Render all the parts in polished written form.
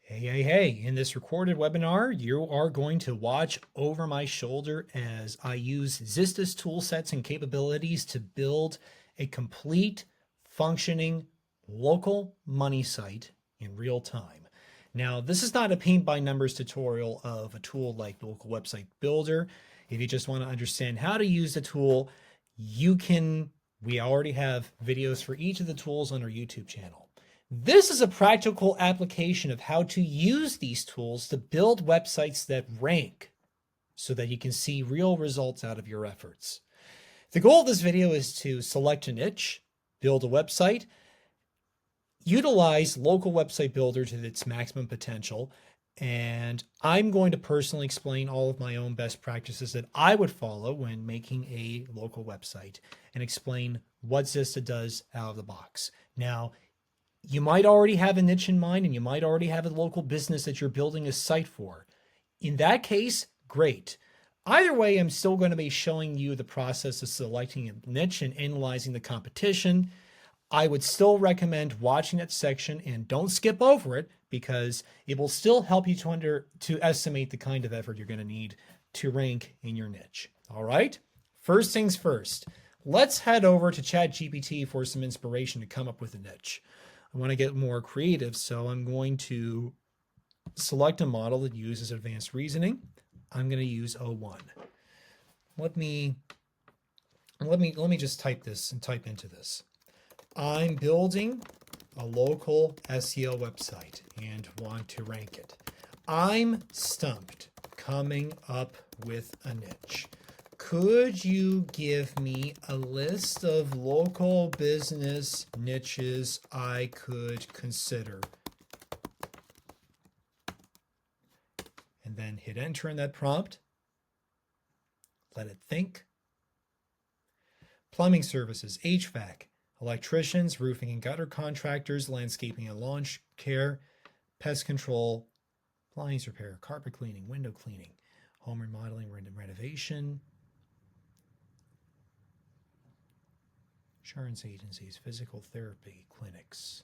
Hey. In this recorded webinar, you are going to watch over my shoulder as I use Zista's tool sets and capabilities to build a complete functioning local money site in real time. Now, this is not a paint by numbers tutorial of a tool like Local Website Builder. If you just want to understand how to use the tool, we already have videos for each of the tools on our YouTube channel. This is a practical application of how to use these tools to build websites that rank so that you can see real results out of your efforts. The goal of this video is to select a niche, build a website, utilize Local Website Builder to its maximum potential, and I'm going to personally explain all of my own best practices that I would follow when making a local website and explain what Zista does out of the box. Now, you might already have a niche in mind and you might already have a local business that you're building a site for. In that case, great. Either way, I'm still going to be showing you the process of selecting a niche and analyzing the competition. I would still recommend watching that section and don't skip over it because it will still help you to estimate the kind of effort you're going to need to rank in your niche. All right, first things first, let's head over to ChatGPT for some inspiration to come up with a niche. I want to get more creative, so I'm going to select a model that uses advanced reasoning. I'm going to use O1. Let me just type this and type into this. I'm building a local SEO website and want to rank it. I'm stumped coming up with a niche. Could you give me a list of local business niches I could consider? And then hit enter in that prompt. Let it think. Plumbing services, HVAC, electricians, roofing and gutter contractors, landscaping and lawn care, pest control, appliance repair, carpet cleaning, window cleaning, home remodeling, renovation, insurance agencies, physical therapy clinics.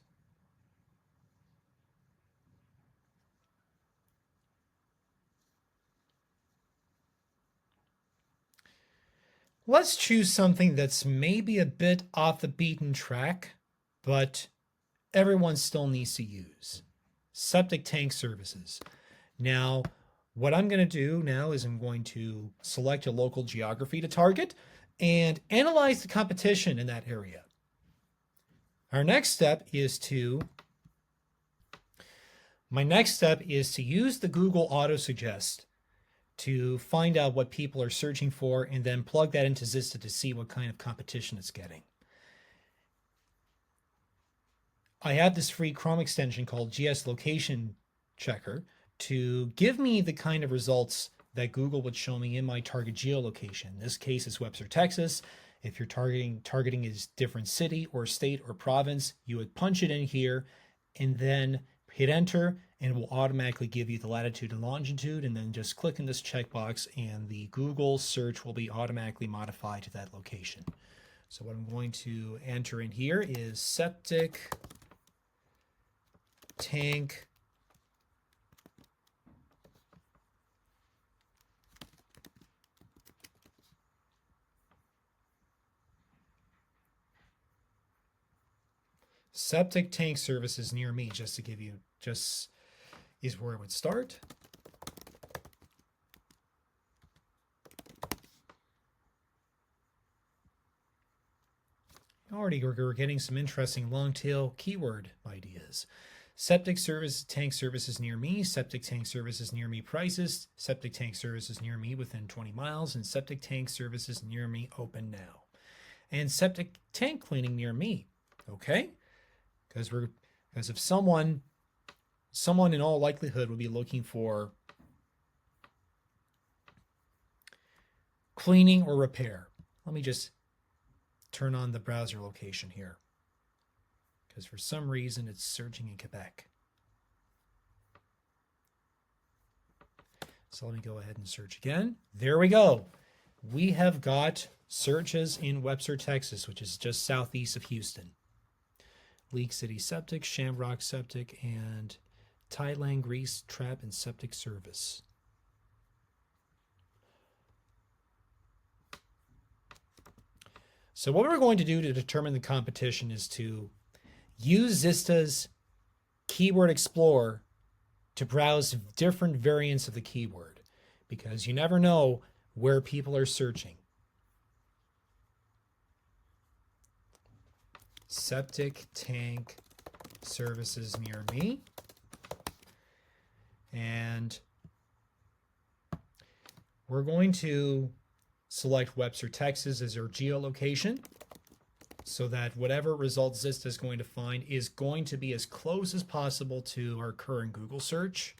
Let's choose something that's maybe a bit off the beaten track, but everyone still needs to use. Septic tank services. Now, what I'm going to do now is I'm going to select a local geography to target and analyze the competition in that area. My next step is to use the Google Autosuggest to find out what people are searching for and then plug that into Zista to see what kind of competition it's getting. I have this free Chrome extension called GS Location Checker to give me the kind of results that Google would show me in my target geolocation. In this case, it's Webster, Texas. If you're targeting is different city or state or province, you would punch it in here and then hit enter, and it will automatically give you the latitude and longitude, and then just click in this checkbox and the Google search will be automatically modified to that location. So what I'm going to enter in here is septic tank services near me, just to give you, just is where it would start. Already we're getting some interesting long tail keyword ideas. Septic tank services near me, septic tank services near me prices, septic tank services near me within 20 miles, and septic tank services near me open now. And septic tank cleaning near me, okay? Because if someone in all likelihood would be looking for cleaning or repair. Let me just turn on the browser location here, because for some reason it's searching in Quebec. So let me go ahead and search again. There we go. We have got searches in Webster, Texas, which is just southeast of Houston. Leak City Septic, Shamrock Septic, and Thailand, Greece, trap, and septic service. So what we're going to do to determine the competition is to use Zista's Keyword Explorer to browse different variants of the keyword, because you never know where people are searching. Septic tank services near me. And we're going to select Webster, Texas as our geolocation, so that whatever results Zista is going to find is going to be as close as possible to our current Google search.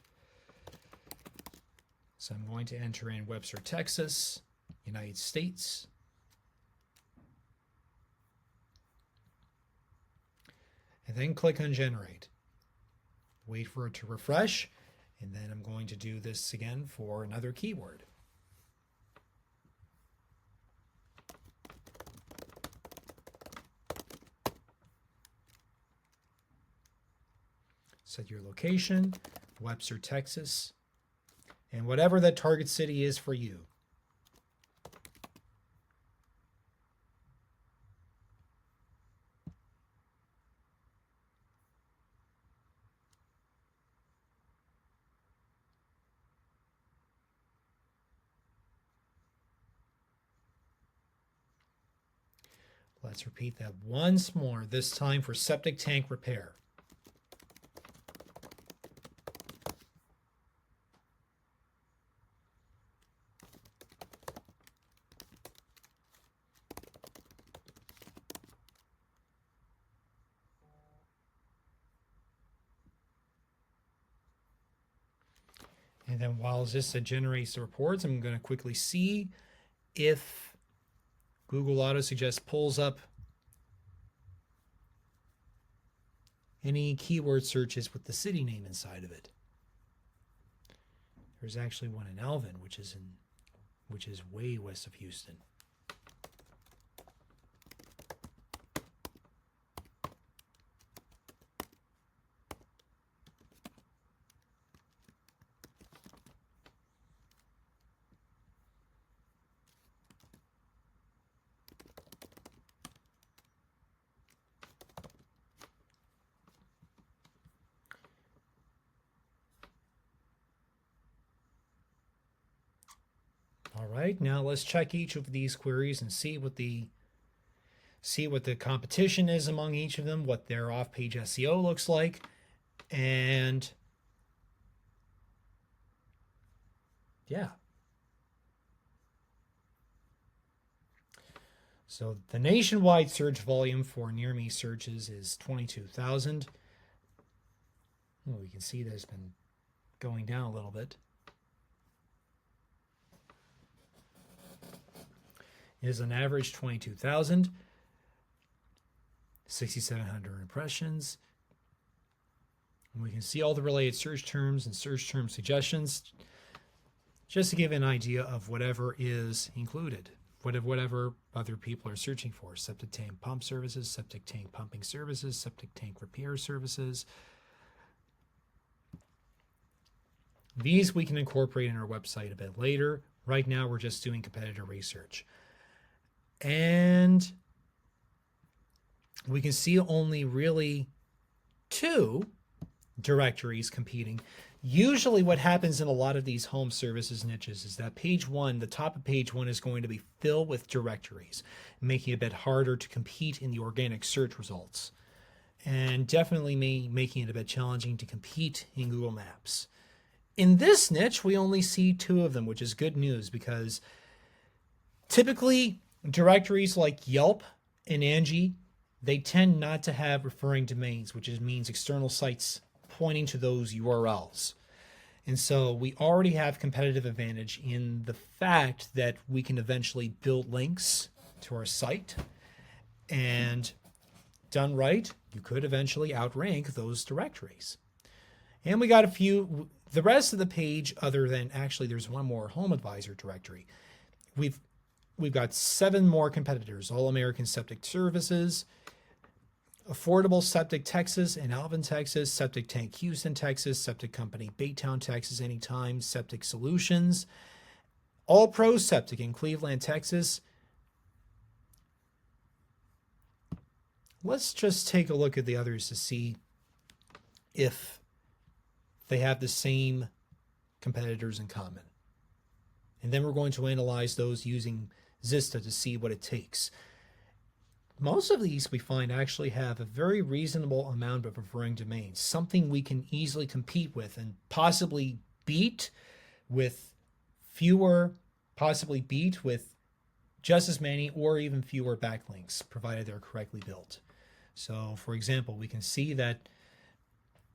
So I'm going to enter in Webster, Texas, United States. And then click on generate. Wait for it to refresh, and then I'm going to do this again for another keyword. Set your location, Webster, Texas, and whatever that target city is for you. Let's repeat that once more, this time for septic tank repair. And then while this generates the reports, I'm going to quickly see if Google Auto Suggest pulls up any keyword searches with the city name inside of it. There's actually one in Alvin, which is way west of Houston. All right, now let's check each of these queries and see what the competition is among each of them, what their off-page SEO looks like, and yeah. So the nationwide search volume for near me searches is 22,000. Well, we can see there's been going down a little bit. It is on average 22,000, 6,700 impressions. And we can see all the related search terms and search term suggestions, just to give an idea of whatever is included, whatever other people are searching for. Septic tank pump services, septic tank pumping services, septic tank repair services. These we can incorporate in our website a bit later. Right now, we're just doing competitor research. And we can see only really 2 directories competing. Usually what happens in a lot of these home services niches is that page 1, the top of page 1 is going to be filled with directories, making it a bit harder to compete in the organic search results, and definitely making it a bit challenging to compete in Google Maps. In this niche, we only see 2 of them, which is good news, because typically directories like Yelp and Angie, they tend not to have referring domains, which means external sites pointing to those URLs. And so we already have competitive advantage in the fact that we can eventually build links to our site, and done right, you could eventually outrank those directories. And we got a few, the rest of the page, other than actually there's one more Home Advisor directory. We've got 7 more competitors: All American Septic Services, Affordable Septic Texas in Alvin, Texas, Septic Tank Houston, Texas, Septic Company Baytown, Texas, Anytime, Septic Solutions, All Pro Septic in Cleveland, Texas. Let's just take a look at the others to see if they have the same competitors in common. And then we're going to analyze those using Zista to see what it takes. Most of these we find actually have a very reasonable amount of referring domains, something we can easily compete with and possibly beat with just as many or even fewer backlinks, provided they're correctly built. So, for example, we can see that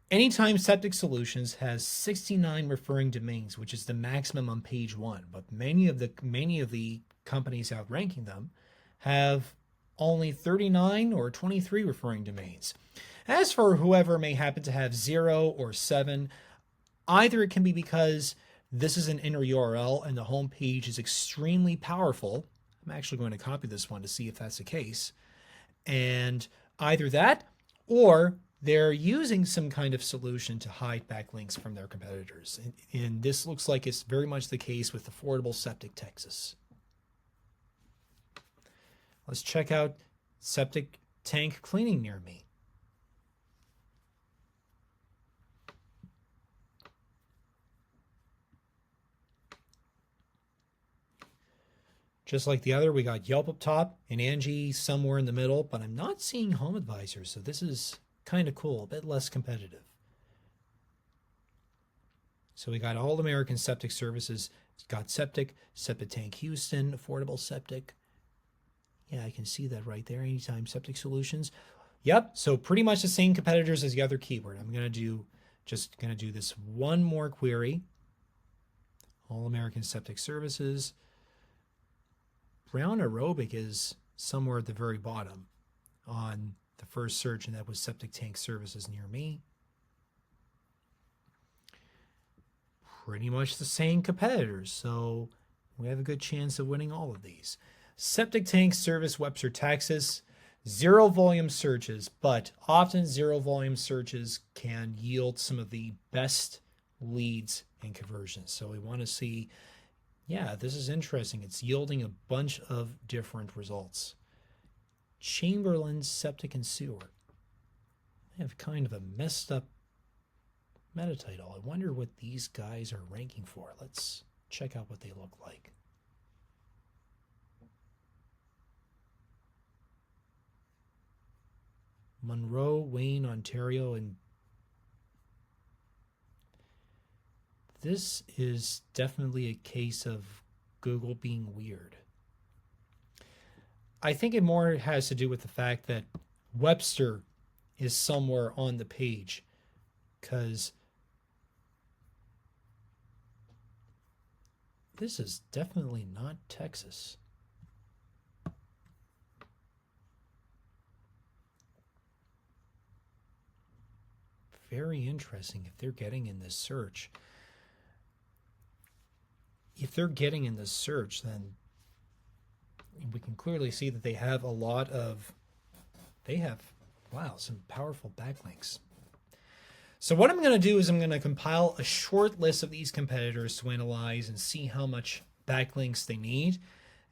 Anytime Septic Solutions has 69 referring domains, which is the maximum on page 1, but many of the companies outranking them have only 39 or 23 referring domains. As for whoever may happen to have 0 or 7, either it can be because this is an inner URL and the home page is extremely powerful. I'm actually going to copy this one to see if that's the case. And either that, or they're using some kind of solution to hide backlinks from their competitors. And this looks like it's very much the case with Affordable Septic Texas. Let's check out Septic Tank Cleaning Near Me. Just like the other, we got Yelp up top and Angie somewhere in the middle, but I'm not seeing Home Advisor, so this is kind of cool, a bit less competitive. So we got All American Septic Services, got Septic Tank Houston, Affordable Septic. Yeah, I can see that right there. Anytime Septic Solutions. Yep, so pretty much the same competitors as the other keyword. I'm gonna do this one more query. All American Septic Services. Brown Aerobic is somewhere at the very bottom on the first search, and that was Septic Tank Services Near Me. Pretty much the same competitors, so we have a good chance of winning all of these. Septic Tank Service Webster, Texas, 0 volume searches, but often 0 volume searches can yield some of the best leads and conversions. So we want to see, yeah, this is interesting. It's yielding a bunch of different results. Chamberlain Septic and Sewer. They have kind of a messed up meta title. I wonder what these guys are ranking for. Let's check out what they look like. Monroe, Wayne, Ontario, and this is definitely a case of Google being weird. I think it more has to do with the fact that Webster is somewhere on the page, because this is definitely not Texas. Very interesting if they're getting in this search. If they're getting in this search, then we can clearly see that they have some powerful backlinks. So what I'm going to do is I'm going to compile a short list of these competitors to analyze and see how much backlinks they need.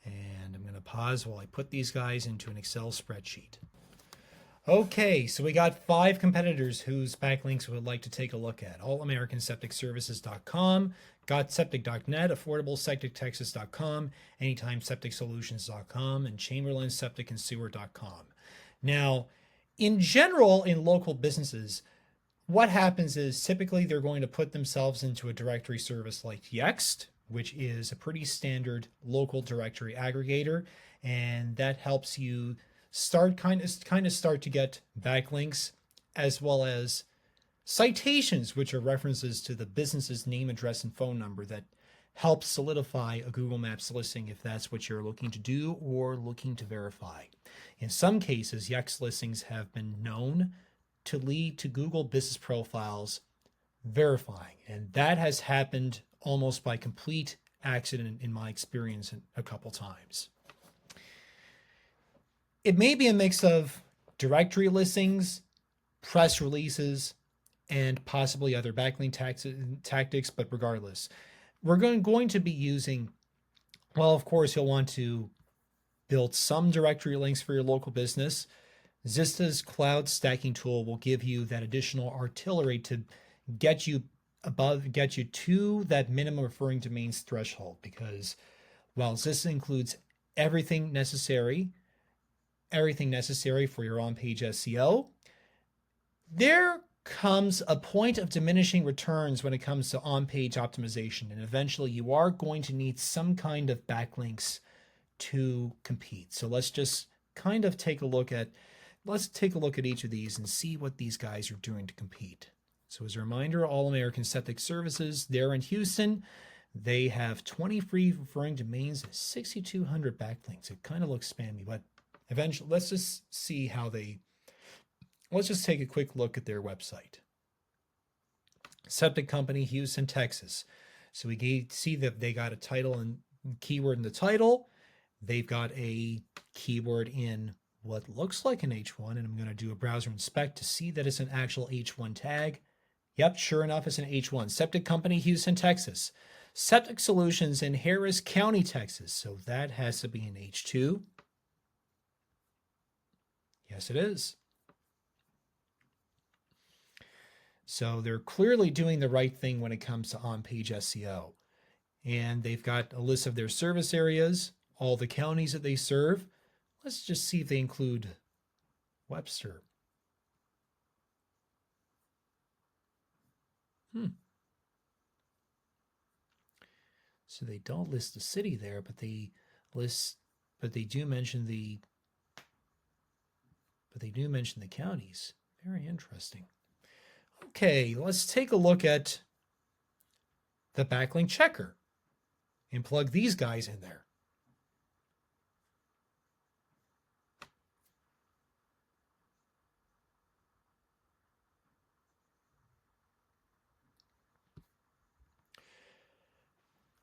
And I'm going to pause while I put these guys into an Excel spreadsheet. Okay, so we got 5 competitors whose backlinks we would like to take a look at. AllAmericanSepticServices.com, GotSeptic.net, AffordableSepticTexas.com, AnytimeSepticSolutions.com, and ChamberlainSepticandSewer.com. Now, in general, in local businesses, what happens is typically they're going to put themselves into a directory service like Yext, which is a pretty standard local directory aggregator, and that helps you start to get backlinks, as well as citations, which are references to the business's name, address, and phone number that help solidify a Google Maps listing if that's what you're looking to do or looking to verify. In some cases, Yext listings have been known to lead to Google business profiles verifying, and that has happened almost by complete accident in my experience a couple times. It may be a mix of directory listings, press releases, and possibly other backlink tactics. But regardless, we're going to be using, well, of course, you'll want to build some directory links for your local business. Zista's cloud stacking tool will give you that additional artillery to get you to that minimum referring domains threshold, because while Zista includes everything necessary for your on-page SEO, there comes a point of diminishing returns when it comes to on-page optimization, and eventually you are going to need some kind of backlinks to compete. So let's just kind of take a look at each of these and see what these guys are doing to compete. So as a reminder, All American Septic Services, they're in Houston. They have 20 free referring domains and 6,200 backlinks. It kind of looks spammy, but eventually let's just take a quick look at their website. Septic Company, Houston, Texas. So we see that they got a title and keyword in the title. They've got a keyword in what looks like an H1, and I'm going to do a browser inspect to see that it's an actual H1 tag. Yep, sure enough, it's an H1. Septic Company, Houston, Texas. Septic Solutions in Harris County, Texas. So that has to be an H2. Yes, it is. So they're clearly doing the right thing when it comes to on-page SEO. And they've got a list of their service areas, all the counties that they serve. Let's just see if they include Webster. So they don't list the city there, but they do mention the counties. Very interesting. Okay, let's take a look at the backlink checker and plug these guys in there.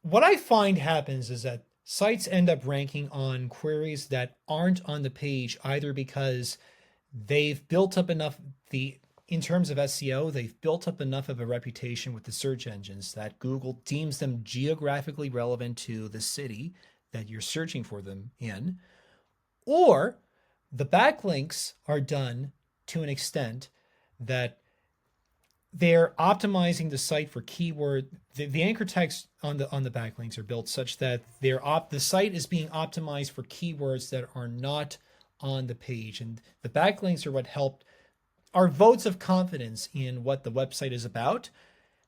What I find happens is that sites end up ranking on queries that aren't on the page, either because they've built up enough in terms of SEO, they've built up enough of a reputation with the search engines that Google deems them geographically relevant to the city that you're searching for them in, or the backlinks are done to an extent that they're optimizing the site for keyword. The anchor text on the backlinks are built such that the site is being optimized for keywords that are not on the page, and the backlinks are votes of confidence in what the website is about,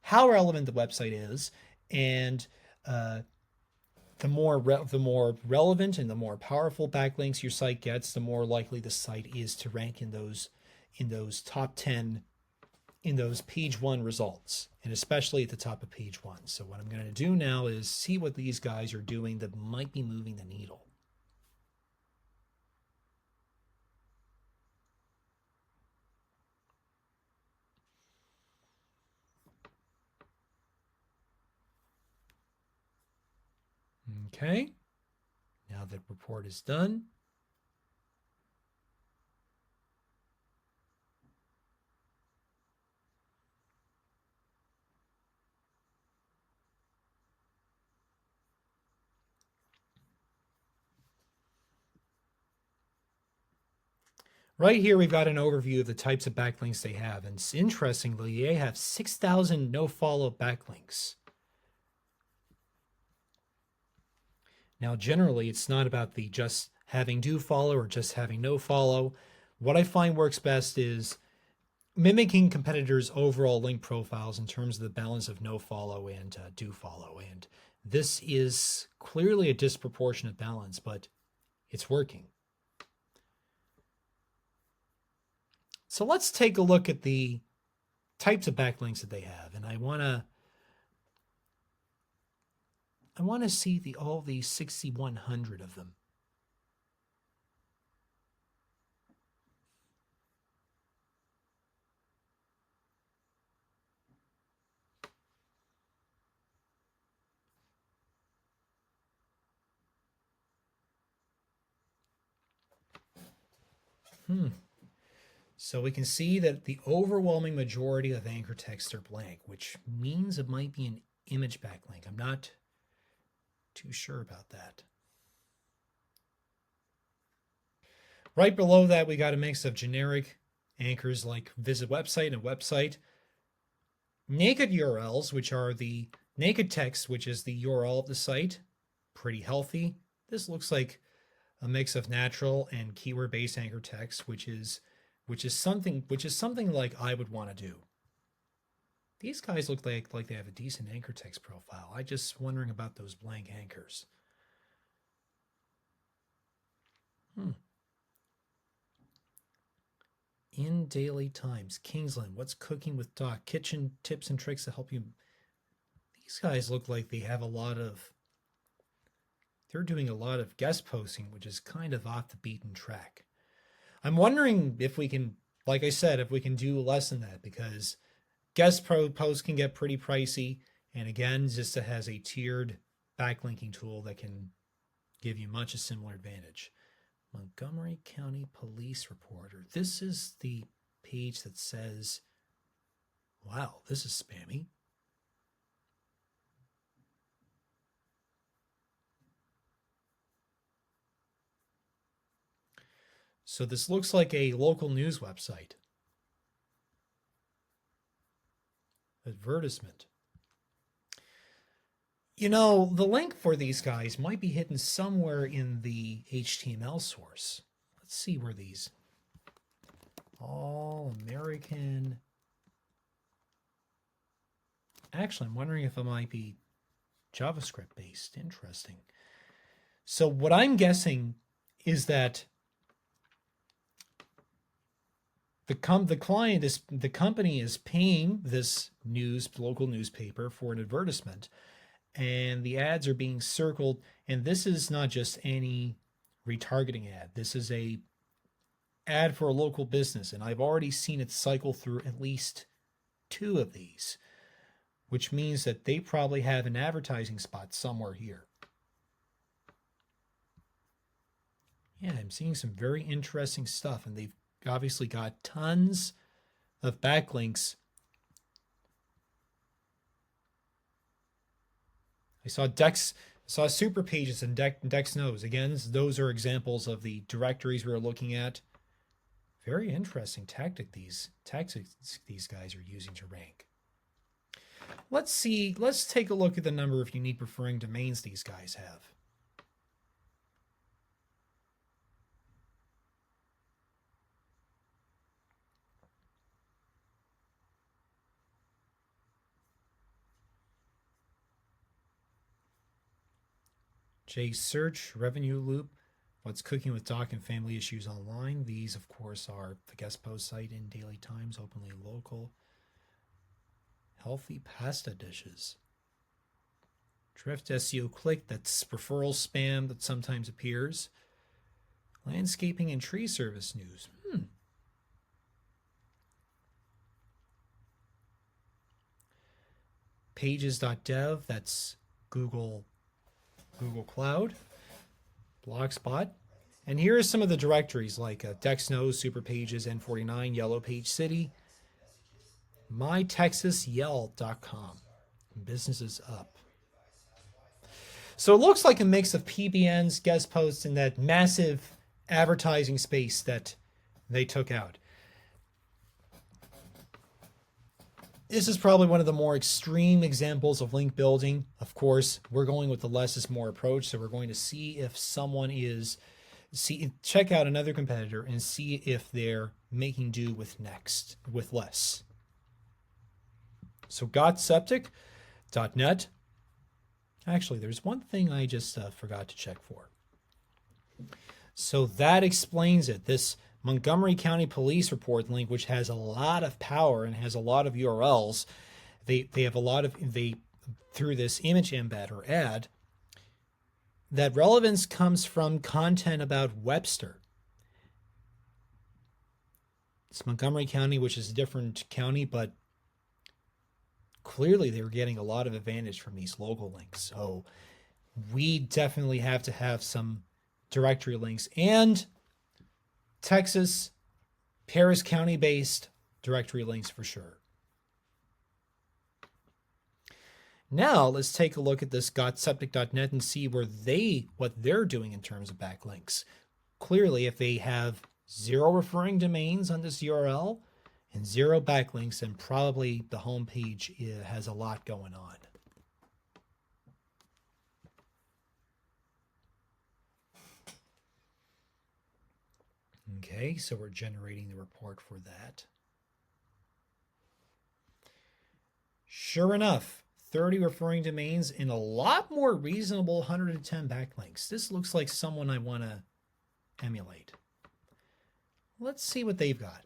how relevant the website is, and the more relevant and the more powerful backlinks your site gets, the more likely the site is to rank in those top 10, in those page 1 results, and especially at the top of page 1. So what I'm going to do now is see what these guys are doing that might be moving the needle. Okay, now that report is done, right here we've got an overview of the types of backlinks they have, and interestingly, they have 6,000 no-follow backlinks. Now, generally, it's not about the just having do follow or just having no follow. What I find works best is mimicking competitors' overall link profiles in terms of the balance of no follow and do follow. And this is clearly a disproportionate balance, but it's working. So let's take a look at the types of backlinks that they have. And I want to see all these 6,100 of them. So we can see that the overwhelming majority of anchor texts are blank, which means it might be an image backlink. I'm not too sure about that. Right below that, we got a mix of generic anchors like visit website and website. Naked URLs, which are the naked text, which is the URL of the site, pretty healthy. This looks like a mix of natural and keyword-based anchor text, which is something like I would want to do. These guys look like they have a decent anchor text profile. I just wondering about those blank anchors. In Daily Times, Kingsland, what's cooking with Doc? Kitchen tips and tricks to help you. These guys look like they have they're doing a lot of guest posting, which is kind of off the beaten track. I'm wondering if we can, like I said, if we can do less than that, because guest posts can get pretty pricey. And again, Zista has a tiered backlinking tool that can give you much a similar advantage. Montgomery County Police Reporter. This is the page that says, wow, this is spammy. So this looks like a local news website. Advertisement. You know, the link for these guys might be hidden somewhere in the HTML source. Let's see where these all American. Actually, I'm wondering if it might be JavaScript based. Interesting. So what I'm guessing is that the company is paying this local newspaper for an advertisement, and the ads are being circled. And this is not just any retargeting ad. This is a ad for a local business, and I've already seen it cycle through at least 2 of these, which means that they probably have an advertising spot somewhere here. Yeah, I'm seeing some very interesting stuff, and they've obviously got tons of backlinks. I saw super pages and Dex Knows. Again, those are examples of the directories we're looking at. Very interesting tactics these guys are using to rank. Let's take a look at the number of unique referring domains these guys have. J Search, Revenue Loop, What's Cooking with Doc and Family Issues Online. These, of course, are the guest post site in Daily Times, openly local. Healthy pasta dishes. Drift SEO Click, that's referral spam that sometimes appears. Landscaping and tree service news. Pages.dev, that's Google Cloud. Blogspot. And here are some of the directories like Dex Knows, Super Pages, N49, Yellow Page City, mytexasyell.com. Business is up. So it looks like a mix of PBNs, guest posts, and that massive advertising space that they took out. This is probably one of the more extreme examples of link building. Of course, we're going with the less is more approach. So we're going to see if someone check out another competitor and see if they're making do with less. So gotseptic.net. Actually, there's one thing I just forgot to check for. So that explains it. This Montgomery County Police Report link, which has a lot of power and has a lot of URLs, they have a lot of, through this image embed or ad, that relevance comes from content about Webster. It's Montgomery County, which is a different county, but clearly they were getting a lot of advantage from these local links. So we definitely have to have some directory links. And Texas Harris County-based directory links for sure. Now let's take a look at this gotseptic.net and see what they're doing in terms of backlinks. Clearly, if they have 0 referring domains on this URL and 0 backlinks, then probably the homepage has a lot going on. Okay, so we're generating the report for that. Sure enough, 30 referring domains and a lot more reasonable 110 backlinks. This looks like someone I want to emulate. Let's see what they've got.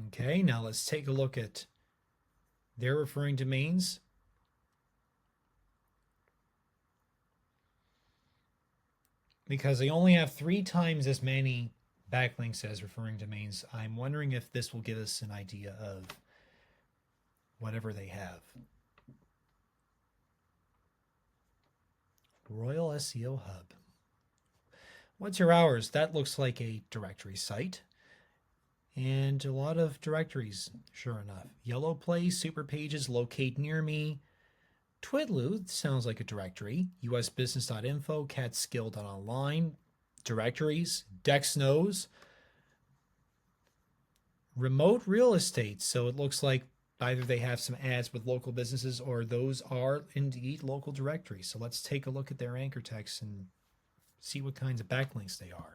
Okay, now let's take a look at their referring domains. Because they only have 3 times as many backlinks as referring domains, I'm wondering if this will give us an idea of whatever they have. Royal SEO Hub. What's your hours? That looks like a directory site. And a lot of directories, sure enough. Yellow Play, Super Pages, Locate Near Me. Twidloo sounds like a directory. usbusiness.info, catskill.online, directories, Dexnose, remote real estate. So it looks like either they have some ads with local businesses or those are indeed local directories. So let's take a look at their anchor text and see what kinds of backlinks they are.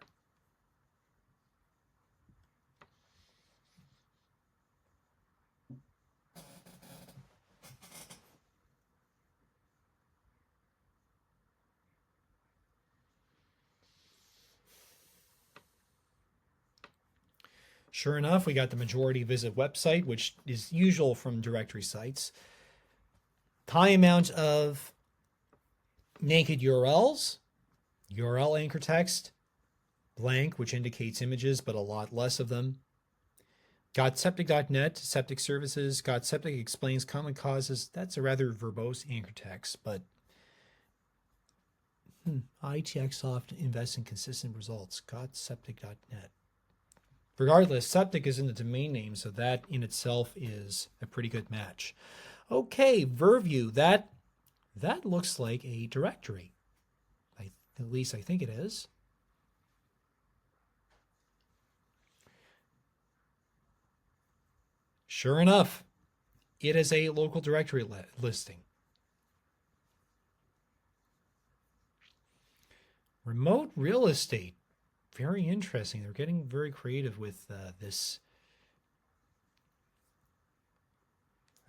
Sure enough, we got the majority visit website, which is usual from directory sites. High amount of naked URLs, URL anchor text, blank, which indicates images, but a lot less of them. Gotseptic.net, septic services. Gotseptic explains common causes. That's a rather verbose anchor text, but ITXsoft invests in consistent results. Gotseptic.net. Regardless, septic is in the domain name, so that in itself is a pretty good match. Okay, Verview, that looks like a directory. At least I think it is. Sure enough, it is a local directory listing. Remote real estate. Very interesting. They're getting very creative with this.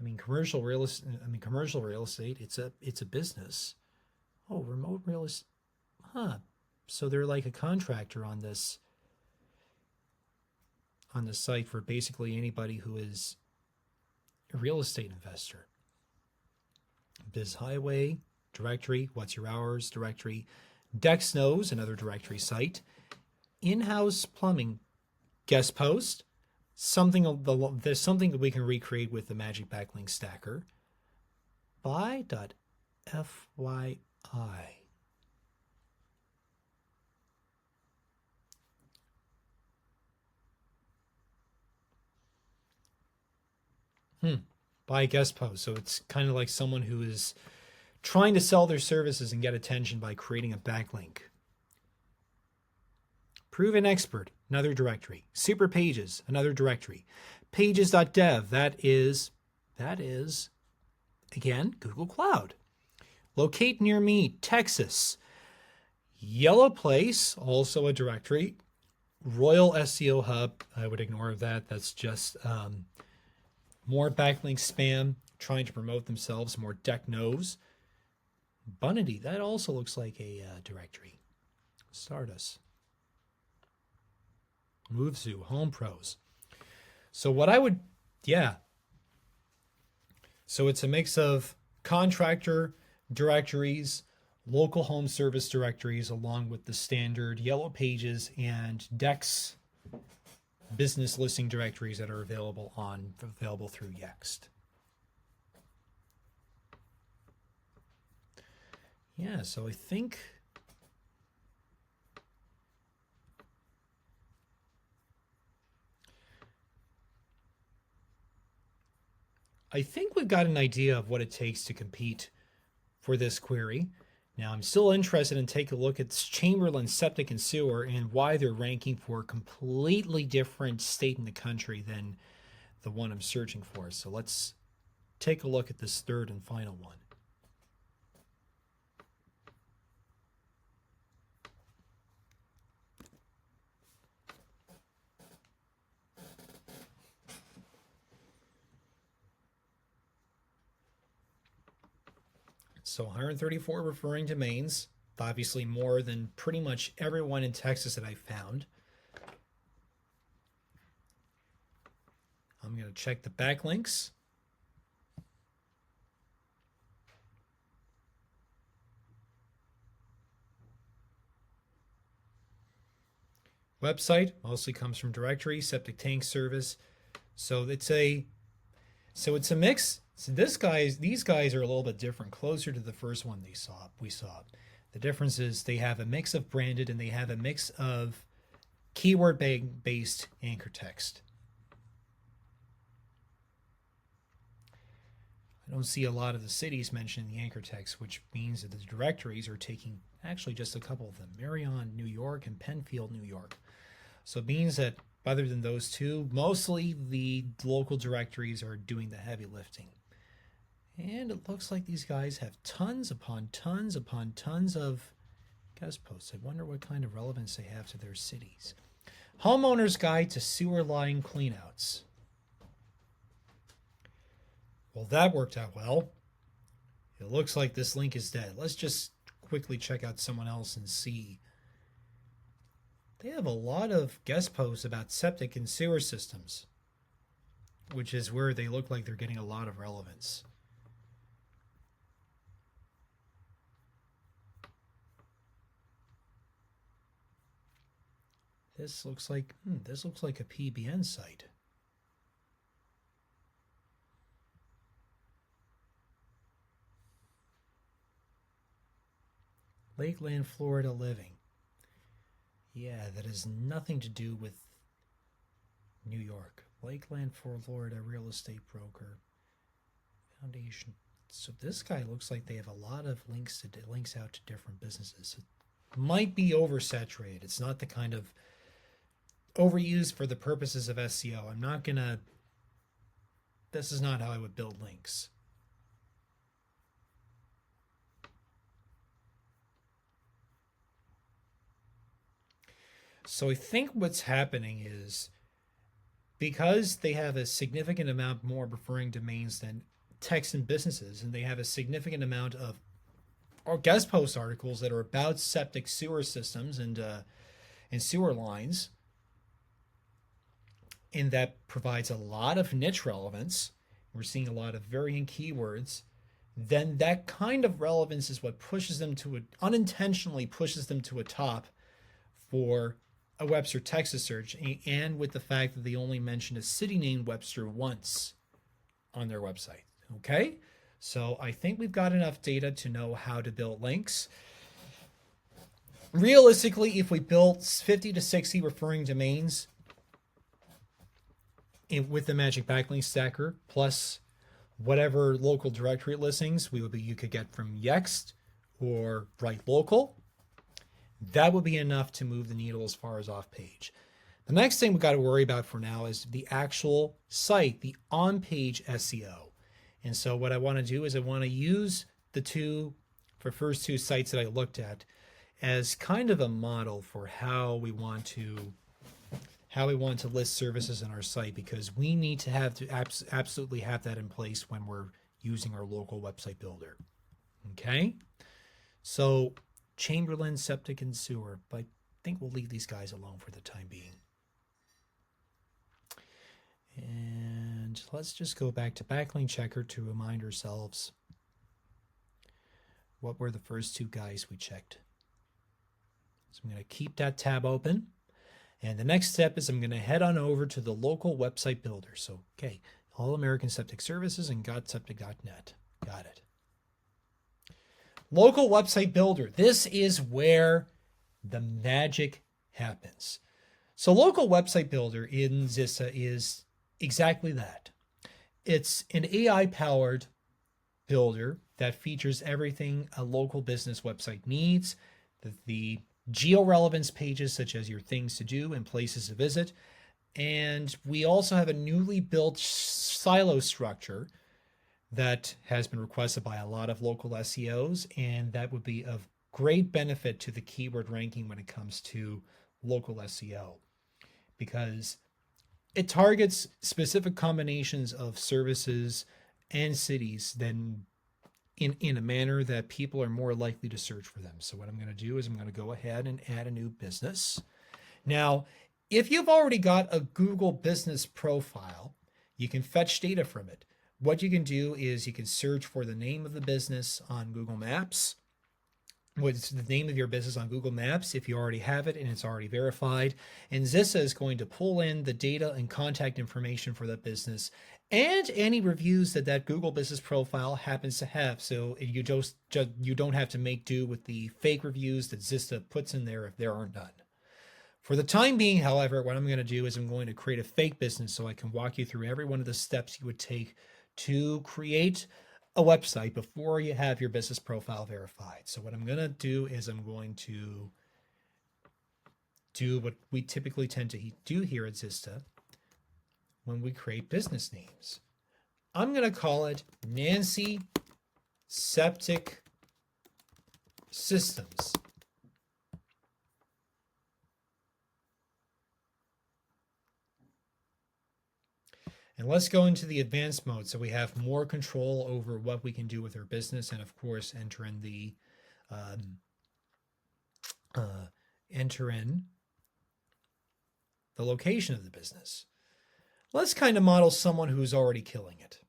I mean, commercial real estate. It's a business. Oh, remote real estate. Huh. So they're like a contractor on this site for basically anybody who is a real estate investor. Biz Highway directory. What's your hours directory. Dexnose, another directory site. In-house plumbing guest post. There's something that we can recreate with the magic backlink stacker. Buy.fyi. Buy guest post. So it's kind of like someone who is trying to sell their services and get attention by creating a backlink. Proven Expert, another directory. Super Pages, another directory. Pages.dev, that is, again, Google Cloud. Locate Near Me, Texas. Yellow Place, also a directory. Royal SEO Hub, I would ignore that. That's just more backlink spam, trying to promote themselves, more Dexnose. Bunnity, that also looks like a directory. Stardust. MoveZoo, Home Pros. So what I would, So it's a mix of contractor directories, local home service directories, along with the standard Yellow Pages and Dex business listing directories that are available through Yext. Yeah, so I think we've got an idea of what it takes to compete for this query. Now, I'm still interested in taking a look at Chamberlain, Septic, and Sewer and why they're ranking for a completely different state in the country than the one I'm searching for. So let's take a look at this third and final one. So 134 referring domains, obviously more than pretty much everyone in Texas that I found. I'm going to check the backlinks. Website mostly comes from directory, septic tank service. So it's a mix. So these guys are a little bit different, closer to the first one we saw. The difference is they have a mix of branded and they have a mix of keyword based anchor text. I don't see a lot of the cities mentioned in the anchor text, which means that the directories are taking actually just a couple of them, Marion, New York, and Penfield, New York. So it means that other than those two, mostly the local directories are doing the heavy lifting. And it looks like these guys have tons upon tons upon tons of guest posts. I wonder what kind of relevance they have to their cities. Homeowner's Guide to Sewer Line Cleanouts. Well, that worked out well. It looks like this link is dead. Let's just quickly check out someone else and see. They have a lot of guest posts about septic and sewer systems, which is where they look like they're getting a lot of relevance. This looks like a PBN site. Lakeland, Florida living. Yeah, that has nothing to do with New York. Lakeland, Florida real estate broker. Foundation. So this guy looks like they have a lot of links out to different businesses. It might be oversaturated. It's not the kind of overused for the purposes of SEO. This is not how I would build links. So I think what's happening is because they have a significant amount more referring domains than text and businesses, and they have a significant amount of guest post articles that are about septic sewer systems and sewer lines, and that provides a lot of niche relevance. We're seeing a lot of varying keywords. Then that kind of relevance is what unintentionally pushes them to a top for a Webster Texas search, and with the fact that they only mentioned a city named Webster once on their website. Okay, so I think we've got enough data to know how to build links. Realistically, if we built 50 to 60 referring domains with the Magic Backlink Stacker plus whatever local directory listings you could get from Yext or Write Local, that would be enough to move the needle as far as off page. The next thing we got to worry about for now is the actual site, the on-page SEO. And so what I want to do is I want to use the first two sites that I looked at as kind of a model for how we want to list services on our site, because we need to absolutely have that in place when we're using our local website builder. Okay, so Chamberlain, Septic, and Sewer, but I think we'll leave these guys alone for the time being. And let's just go back to Backlink Checker to remind ourselves what were the first two guys we checked. So I'm going to keep that tab open. And the next step is I'm going to head on over to the local website builder. So, okay, All American Septic Services and GotSeptic.net. Got it. Local website builder. This is where the magic happens. So local website builder in Zista is exactly that. It's an AI powered builder that features everything a local business website needs, the geo-relevance pages such as your things to do and places to visit. And we also have a newly built silo structure that has been requested by a lot of local SEOs, and that would be of great benefit to the keyword ranking when it comes to local SEO, because it targets specific combinations of services and cities then in a manner that people are more likely to search for them. So what I'm going to do is I'm going to go ahead and add a new business. Now, if you've already got a Google business profile, you can fetch data from it. What you can do is you can search for the name of the business on Google Maps. What's the name of your business on Google Maps if you already have it and it's already verified. And Zissa is going to pull in the data and contact information for that business and any reviews that that Google business profile happens to have. So you don't have to make do with the fake reviews that Zista puts in there if there are none. For the time being, however, what I'm going to do is I'm going to create a fake business so I can walk you through every one of the steps you would take to create a website before you have your business profile verified. So what I'm going to do is I'm going to do what we typically tend to do here at Zista when we create business names. I'm going to call it Nancy Septic Systems. And let's go into the advanced mode so we have more control over what we can do with our business, and of course enter in the location of the business. Let's kind of model someone who's already killing it.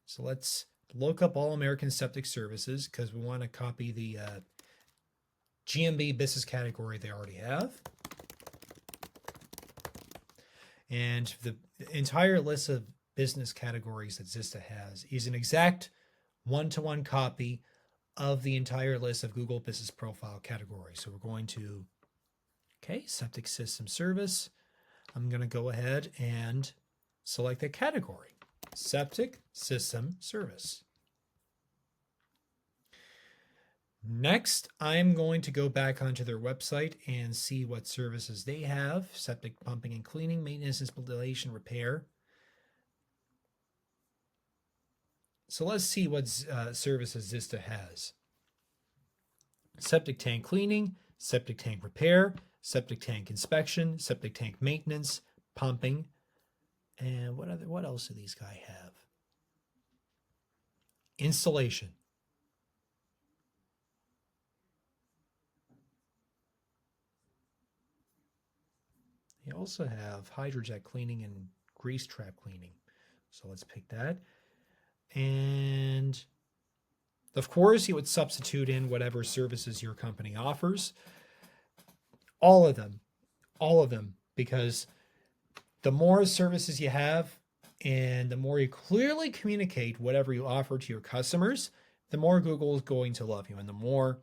So let's look up All American Septic Services because we want to copy the GMB business category they already have. And the entire list of business categories that Zista has is an exact one-to-one copy of the entire list of Google Business Profile categories. So we're going to, septic system service. I'm going to go ahead and select the category, septic system service. Next, I'm going to go back onto their website and see what services they have: septic pumping and cleaning, maintenance, installation, repair. So let's see what services Zista has. Septic tank cleaning, septic tank repair, septic tank inspection, septic tank maintenance, pumping, and what else do these guys have? Installation. They also have hydrojet cleaning and grease trap cleaning. So let's pick that. And of course, you would substitute in whatever services your company offers. All of them, because the more services you have and the more you clearly communicate whatever you offer to your customers, the more Google is going to love you and the more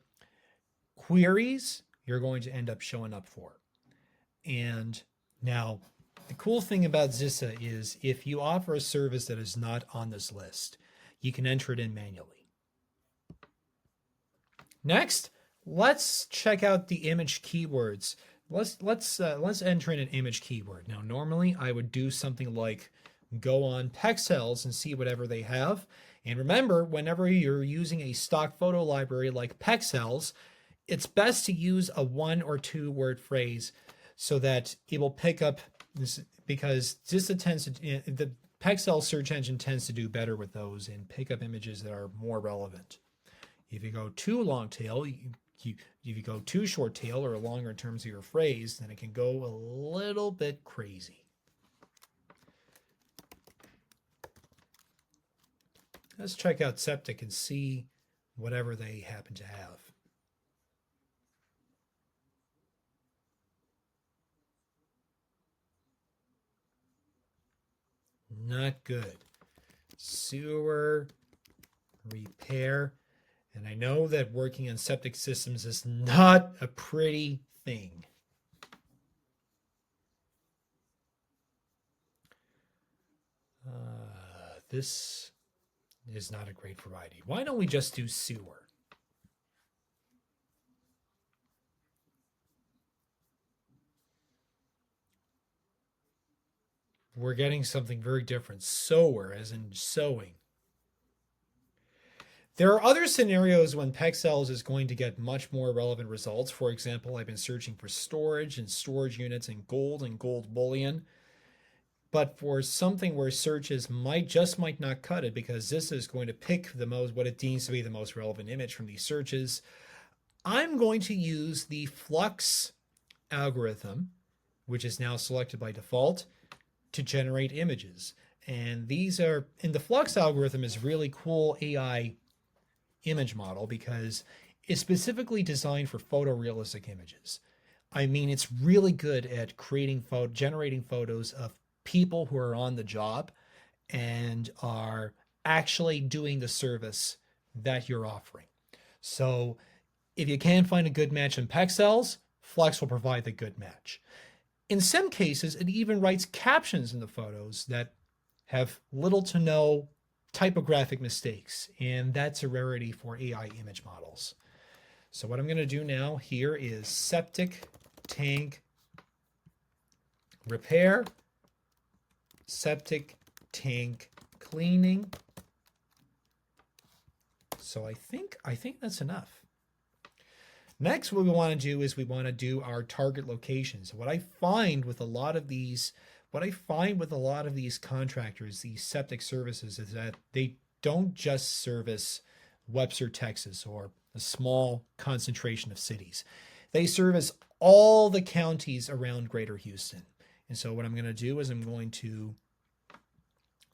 queries you're going to end up showing up for. And now, the cool thing about Zissa is if you offer a service that is not on this list, you can enter it in manually. Next, let's check out the image keywords. Let's enter in an image keyword. Now, normally I would do something like go on Pexels and see whatever they have. And remember, whenever you're using a stock photo library like Pexels, it's best to use a 1 or 2 word phrase so that it will pick up this, because the Pexel search engine tends to do better with those and pick up images that are more relevant. If you go too long tail, if you go too short tail or longer in terms of your phrase, then it can go a little bit crazy. Let's check out septic and see whatever they happen to have. Not good. Sewer repair. And I know that working on septic systems is not a pretty thing. This is not a great variety. Why don't we just do sewer? We're getting something very different. Sower, as in sowing. There are other scenarios when Pexels is going to get much more relevant results. For example, I've been searching for storage and storage units and gold bullion. But for something where searches might not cut it, because this is going to pick what it deems to be the most relevant image from these searches, I'm going to use the Flux algorithm, which is now selected by default, to generate images. And the Flux algorithm is really cool AI image model because it's specifically designed for photorealistic images. I mean, it's really good at generating photos of people who are on the job and are actually doing the service that you're offering. So if you can't find a good match in Pexels, Flux will provide the good match. In some cases, it even writes captions in the photos that have little to no typographic mistakes, and that's a rarity for AI image models. So what I'm going to do now here is septic tank repair, septic tank cleaning. So I think that's enough. Next, what we want to do is we want to do our target locations. What I find with a lot of these contractors, these septic services, is that they don't just service Webster, Texas, or a small concentration of cities. They service all the counties around Greater Houston. And so what I'm going to do is I'm going to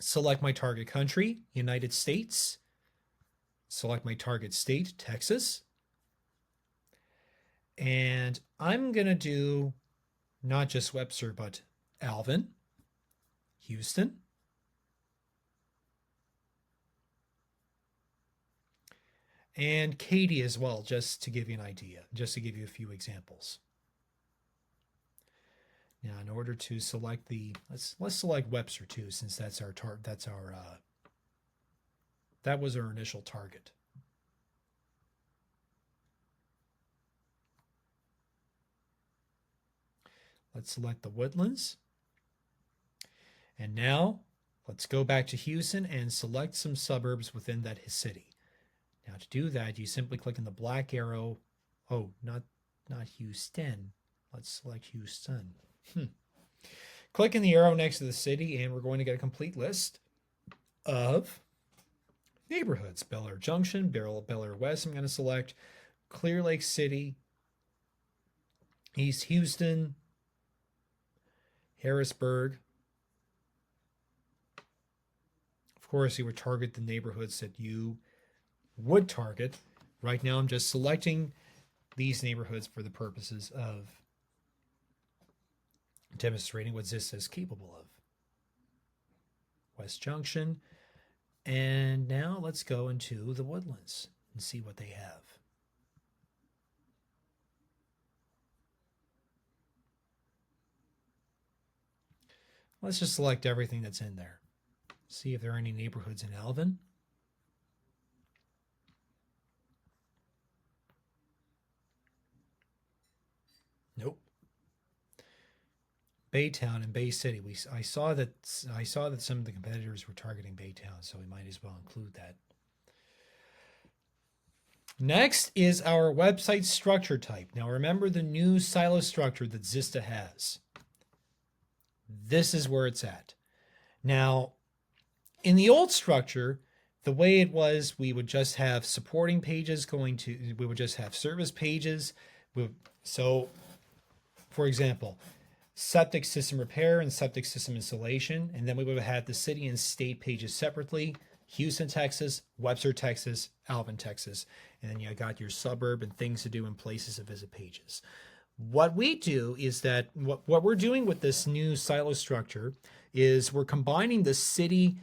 select my target country, United States, select my target state, Texas, and I'm going to do not just Webster, but Alvin, Houston, and Katy as well, just to give you an idea, just to give you a few examples. Now, in order to select let's select Webster too, since that was our initial target. Let's select the Woodlands. And now let's go back to Houston and select some suburbs within that city. Now to do that, you simply click on the black arrow. Oh, not Houston. Let's select Houston. Click in the arrow next to the city and we're going to get a complete list of neighborhoods. Bel Air Junction, Bel Air West, I'm going to select Clear Lake City, East Houston, Harrisburg. Of course, you would target the neighborhoods that you would target. Right now, I'm just selecting these neighborhoods for the purposes of demonstrating what Zista is capable of. West Junction. And now let's go into the Woodlands and see what they have. Let's just select everything that's in there. See if there are any neighborhoods in Alvin. Nope. Baytown and Bay City. I saw that some of the competitors were targeting Baytown, so we might as well include that. Next is our website structure type. Now remember the new silo structure that Zista has. This is where it's at. Now, in the old structure, the way it was, we would just have supporting pages we would just have service pages. So, for example, septic system repair and septic system installation, and then we would have had the city and state pages separately. Houston, Texas, Webster, Texas, Alvin, Texas, and then you got your suburb and things to do and places to visit pages. What we do is that what we're doing with this new silo structure is we're combining the city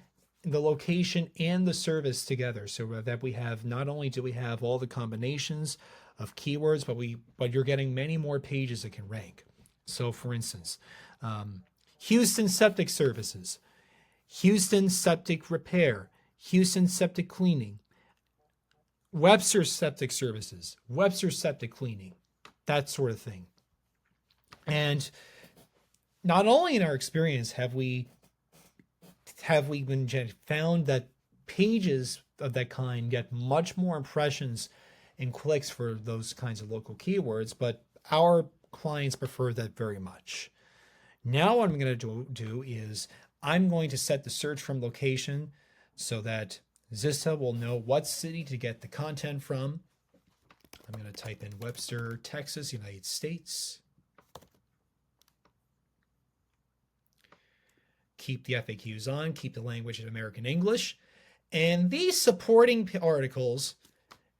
the location and the service together, so that we have, not only do we have all the combinations of keywords, but you're getting many more pages that can rank. So for instance, Houston septic services, Houston septic repair, Houston septic cleaning, Webster septic services, Webster septic cleaning, that sort of thing. And not only in our experience have we been found that pages of that kind get much more impressions and clicks for those kinds of local keywords, but our clients prefer that very much. Now what I'm going to do is I'm going to set the search from location so that Zista will know what city to get the content from. I'm going to type in Webster, Texas, United States. Keep the FAQs on, keep the language in American English. And these supporting articles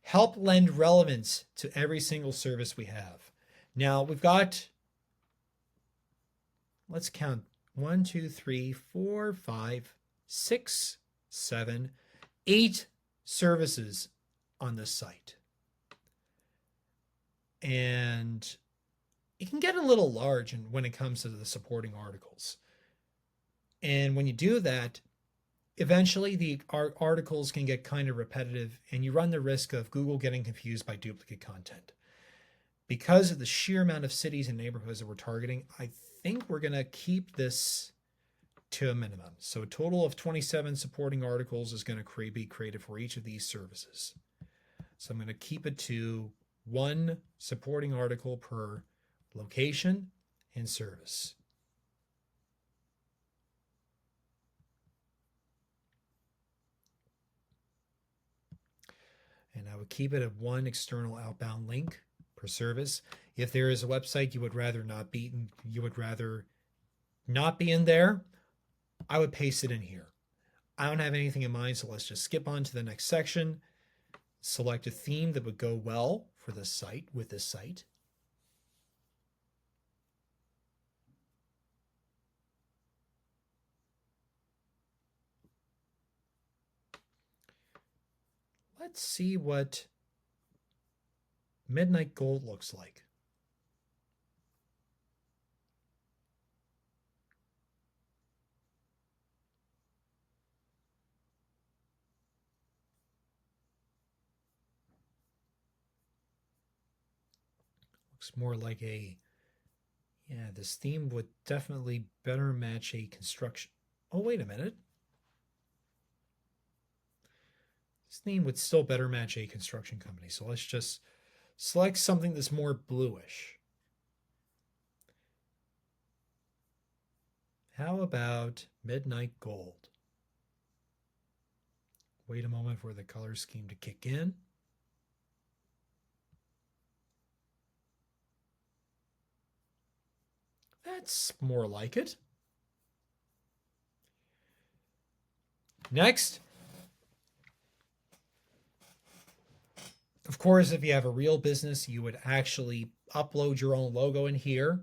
help lend relevance to every single service we have. Now we've got, let's count, 1, 2, 3, 4, 5, 6, 7, 8 services on this site. And it can get a little large when it comes to the supporting articles. And when you do that, eventually the articles can get kind of repetitive, and you run the risk of Google getting confused by duplicate content. Because of the sheer amount of cities and neighborhoods that we're targeting, I think we're going to keep this to a minimum. So a total of 27 supporting articles is going to be created for each of these services. So I'm going to keep it to 1 supporting article per location and service. And I would keep it at 1 external outbound link per service. If there is a website you would rather not be in there, I would paste it in here. I don't have anything in mind, so let's just skip on to the next section. Select a theme that would go well for this site with this site. Let's see what Midnight Gold looks like. Looks more like this theme would definitely better match a construction. Oh, wait a minute. This theme would still better match a construction company. So let's just select something that's more bluish. How about Midnight Gold? Wait a moment for the color scheme to kick in. That's more like it. Next, of course, if you have a real business, you would actually upload your own logo in here.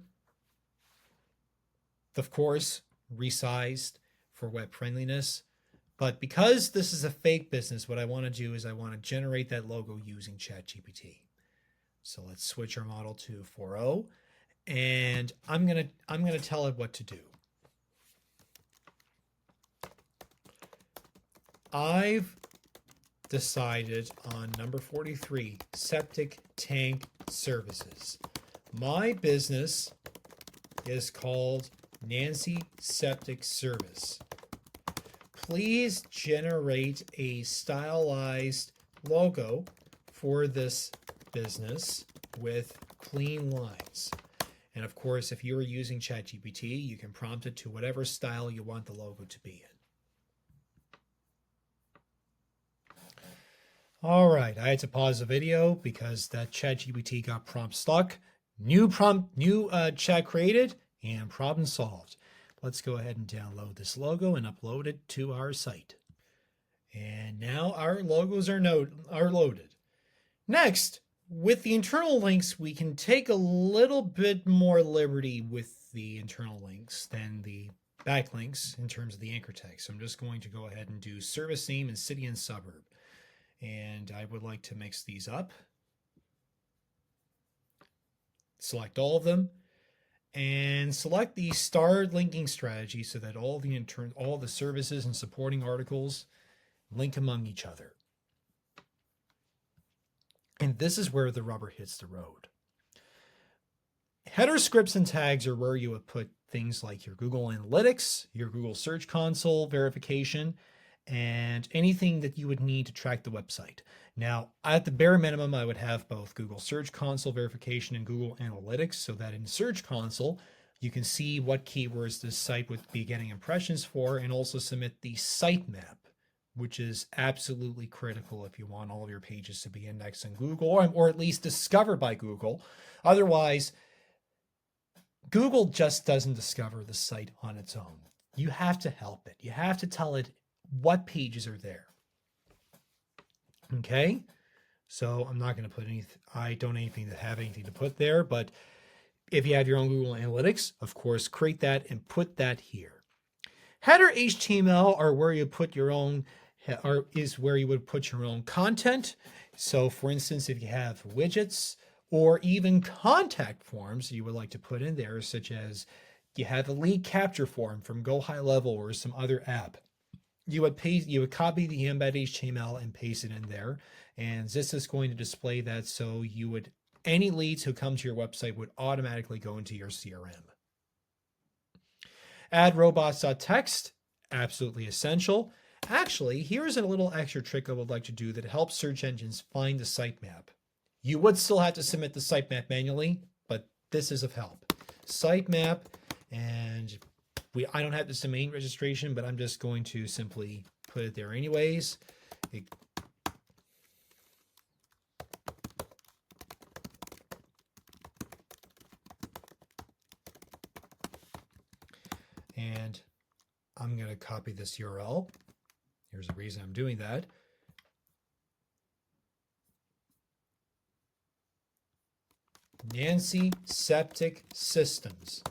Of course, resized for web friendliness. But because this is a fake business, what I want to do is I want to generate that logo using ChatGPT. So let's switch our model to 4.0, and I'm gonna tell it what to do. I've decided on number 43, septic tank services. My business is called Nancy Septic Service. Please generate a stylized logo for this business with clean lines. And of course, if you're using ChatGPT, you can prompt it to whatever style you want the logo to be in. All right, I had to pause the video because that ChatGPT got prompt stuck. New chat created and problem solved. Let's go ahead and download this logo and upload it to our site. And now our logos are loaded. Next, with the internal links, we can take a little bit more liberty with the internal links than the backlinks in terms of the anchor text. So I'm just going to go ahead and do service name and city and suburb. And I would like to mix these up. Select all of them and select the starred linking strategy so that all the services and supporting articles link among each other. And this is where the rubber hits the road. Header scripts and tags are where you would put things like your Google Analytics, your Google Search Console verification, and anything that you would need to track the website. Now, at the bare minimum, I would have both Google Search Console verification and Google Analytics so that in Search Console, you can see what keywords this site would be getting impressions for and also submit the sitemap, which is absolutely critical if you want all of your pages to be indexed in Google or at least discovered by Google. Otherwise, Google just doesn't discover the site on its own. You have to help it. You have to tell it what pages are there. Okay, so I'm not going to put I don't have anything to put there, but if you have your own Google Analytics, of course, create that and put that here. Header HTML are where you put your own, is where you would put your own content. So for instance, if you have widgets or even contact forms you would like to put in there, such as you have a lead capture form from Go High Level or some other app, you would copy the embed HTML and paste it in there. And this is going to display that so any leads who come to your website would automatically go into your CRM. Add robots.txt, absolutely essential. Actually, here's a little extra trick I would like to do that helps search engines find the sitemap. You would still have to submit the sitemap manually, but this is of help. Sitemap, and I don't have this domain registration, but I'm just going to simply put it there anyways. And I'm going to copy this URL. Here's the reason I'm doing that. Nancy Septic Systems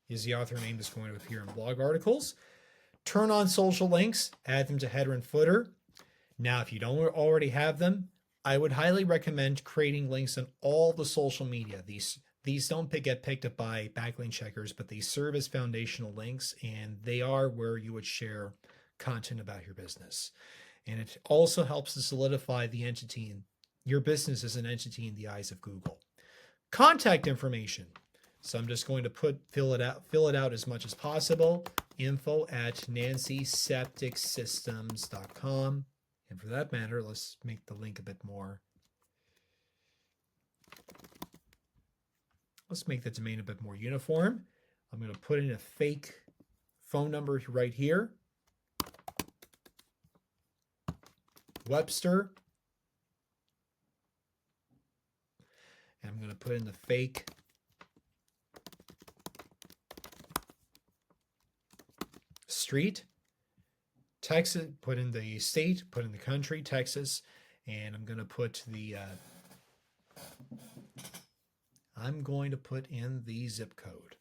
is the author name that's going to appear in blog articles. Turn on social links, add them to header and footer. Now, if you don't already have them, I would highly recommend creating links on all the social media. These don't get picked up by backlink checkers, but they serve as foundational links, and they are where you would share content about your business. And it also helps to solidify the entity, your business as an entity in the eyes of Google. Contact information. So I'm just going to fill it out as much as possible. info@nancysepticsystems.com. And for that matter, let's make the link a bit more. Let's make the domain a bit more uniform. I'm going to put in a fake phone number right here. Webster. And I'm going to put in the fake street, Texas, put in the state, put in the country, Texas, and I'm going to put in the zip code.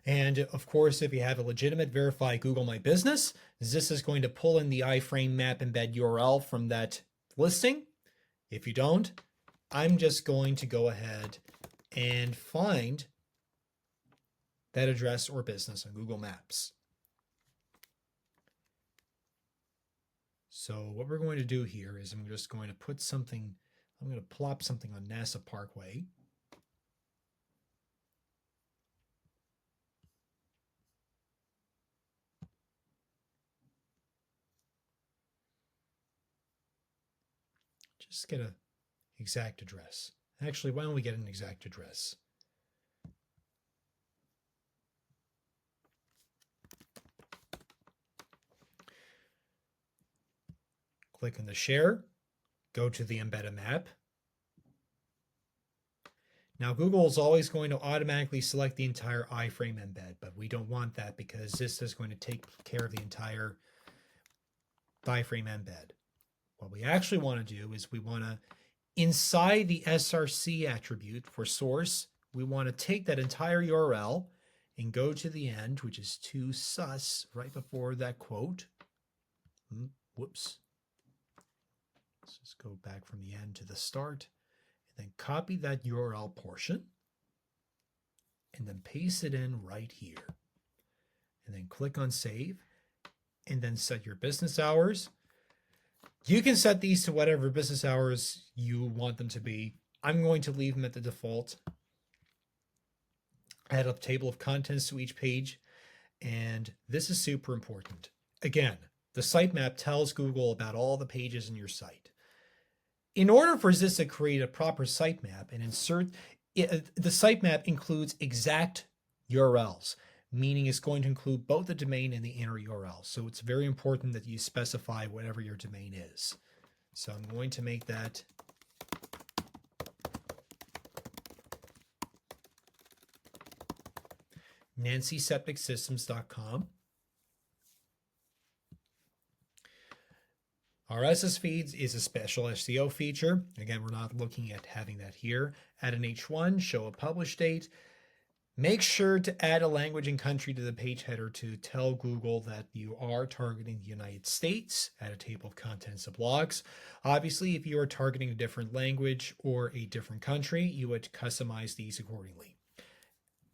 And of course, if you have a legitimate verified Google My Business, this is going to pull in the iframe map embed URL from that listing. If you don't, I'm just going to go ahead and find that address or business on Google Maps. So what we're going to do here is I'm just going to plop something on NASA Parkway. Just get an exact address. Actually, why don't we get an exact address? Click on the share, go to the embedded map. Now, Google is always going to automatically select the entire iframe embed, but we don't want that because this is going to take care of the entire iframe embed. What we actually want to do is we want to Inside the src attribute for source, we want to take that entire URL and go to the end, which is to sus, right before that quote. Whoops. Let's just go back from the end to the start, and then copy that URL portion, and then paste it in right here. And then click on save, and then set your business hours. You can set these to whatever business hours you want them to be. I'm going to leave them at the default. Add a table of contents to each page, and this is super important. Again, the sitemap tells Google about all the pages in your site. In order for this to create a proper sitemap and insert it, the sitemap includes exact URLs, meaning it's going to include both the domain and the inner URL. So it's very important that you specify whatever your domain is. So I'm going to make that nancysepticsystems.com. RSS feeds is a special SEO feature. Again, we're not looking at having that here. Add an H1, show a publish date. Make sure to add a language and country to the page header to tell Google that you are targeting the United States. Add a table of contents of blogs. Obviously, if you are targeting a different language or a different country, you would customize these accordingly.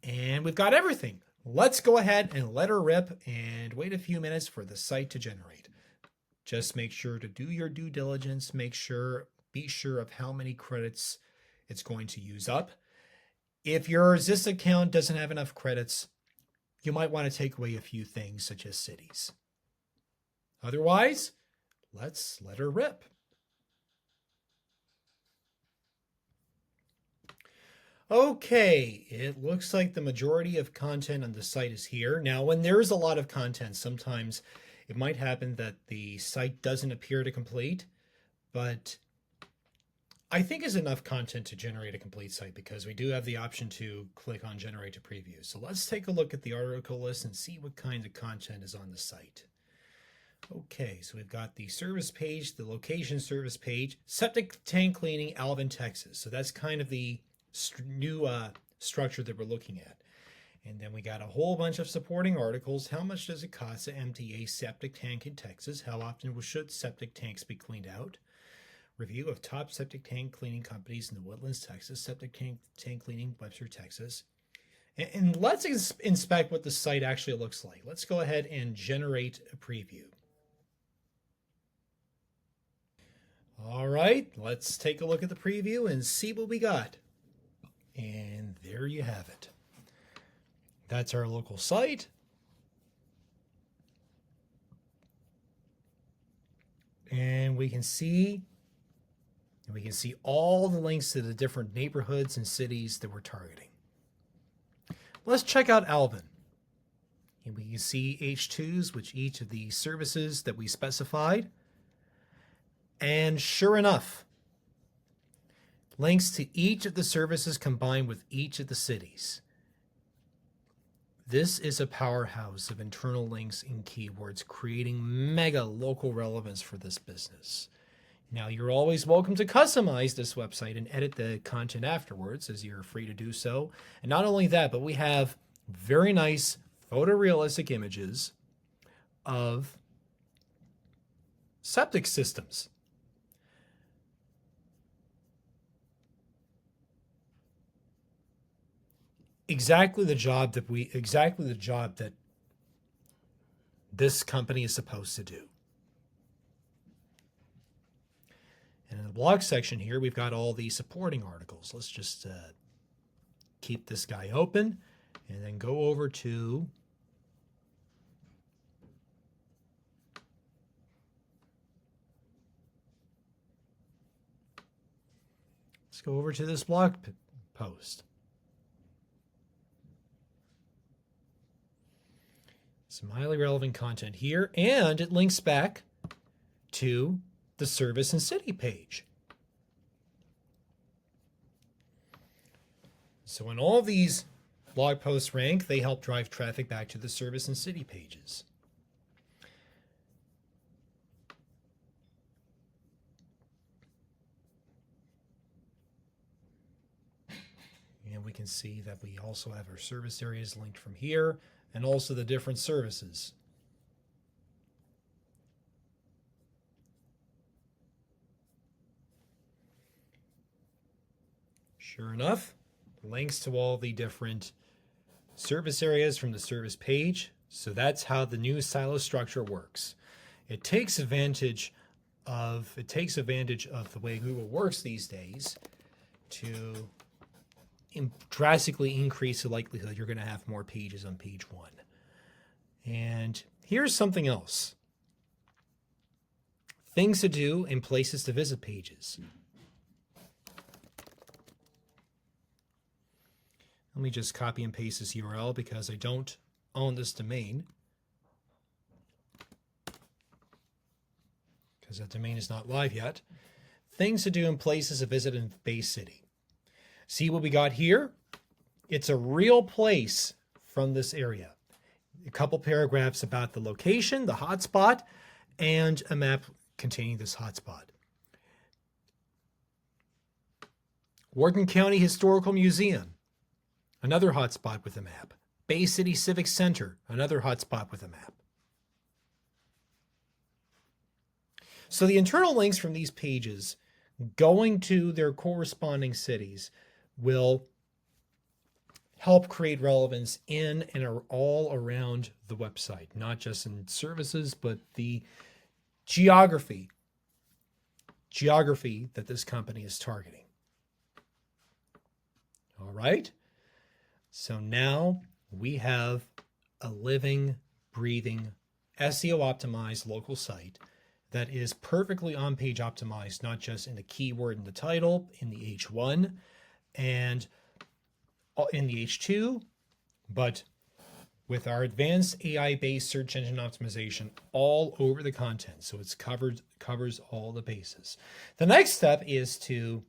And we've got everything. Let's go ahead and let her rip and wait a few minutes for the site to generate. Just make sure to do your due diligence. Be sure of how many credits it's going to use up. If your Zist account doesn't have enough credits, you might want to take away a few things such as cities. Otherwise, let's let her rip. Okay, it looks like the majority of content on the site is here. Now, when there's a lot of content, sometimes it might happen that the site doesn't appear to complete, but I think is enough content to generate a complete site because we do have the option to click on generate to preview. So let's take a look at the article list and see what kind of content is on the site. Okay, so we've got the service page, the location service page, septic tank cleaning, Alvin, Texas. So that's kind of the new structure that we're looking at. And then we got a whole bunch of supporting articles. How much does it cost to empty a septic tank in Texas? How often should septic tanks be cleaned out? Review of top septic tank cleaning companies in the Woodlands, Texas. Septic tank cleaning, Webster, Texas. And let's inspect what the site actually looks like. Let's go ahead and generate a preview. All right, let's take a look at the preview and see what we got. And there you have it. That's our local site. And we can see all the links to the different neighborhoods and cities that we're targeting. Let's check out Alvin. And we can see H2s, which each of the services that we specified. And sure enough, links to each of the services combined with each of the cities. This is a powerhouse of internal links and keywords, creating mega local relevance for this business. Now, you're always welcome to customize this website and edit the content afterwards, as you're free to do so. And not only that, but we have very nice photorealistic images of septic systems. Exactly the job that this company is supposed to do. And in the blog section here, we've got all the supporting articles. Let's just keep this guy open and then go over to this blog post. Some highly relevant content here, and it links back to the service and city page. So when all these blog posts rank, they help drive traffic back to the service and city pages. we can see that we also have our service areas linked from here and also the different services. Sure enough, links to all the different service areas from the service page. So that's how the new silo structure works. It takes advantage of the way Google works these days to drastically increase the likelihood you're going to have more pages on page one. And here's something else. Things to do and places to visit pages. Let me just copy and paste this URL because I don't own this domain. Because that domain is not live yet. Things to do and places to visit in Bay City. See what we got here? It's a real place from this area. A couple paragraphs about the location, the hotspot, and a map containing this hotspot. Wharton County Historical Museum, another hotspot with a map. Bay City Civic Center, another hotspot with a map. So the internal links from these pages going to their corresponding cities will help create relevance in and are all around the website, not just in services, but the geography that this company is targeting. All right. So now we have a living, breathing, SEO optimized local site that is perfectly on-page optimized, not just in the keyword in the title, in the H1, and in the H2, but with our advanced AI-based search engine optimization all over the content. So it's covers all the bases. The next step is to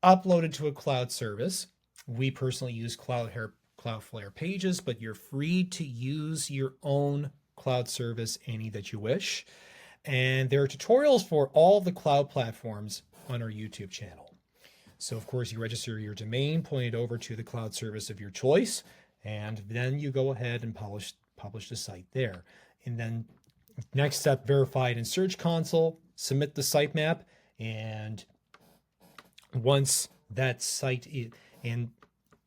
upload it to a cloud service. We personally use Cloudflare Pages, but you're free to use your own cloud service, any that you wish. And there are tutorials for all the cloud platforms on our YouTube channel. So of course you register your domain, point it over to the cloud service of your choice, and then you go ahead and publish the site there. And then next step, verify it in Search Console, submit the sitemap, and once that site is in,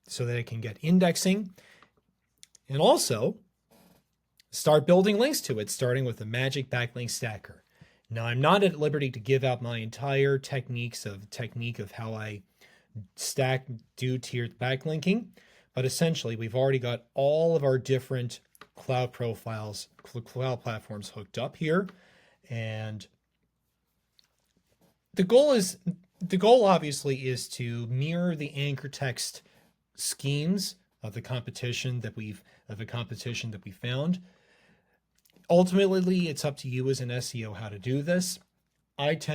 so that it can get indexing, and also start building links to it, starting with the magic backlink stacker. Now, I'm not at liberty to give out my entire technique of how I do tiered backlinking, but essentially we've already got all of our different cloud profiles, cloud platforms hooked up here. And the goal obviously is to mirror the anchor text schemes of the competition that we found. Ultimately, it's up to you as an SEO how to do this. Let's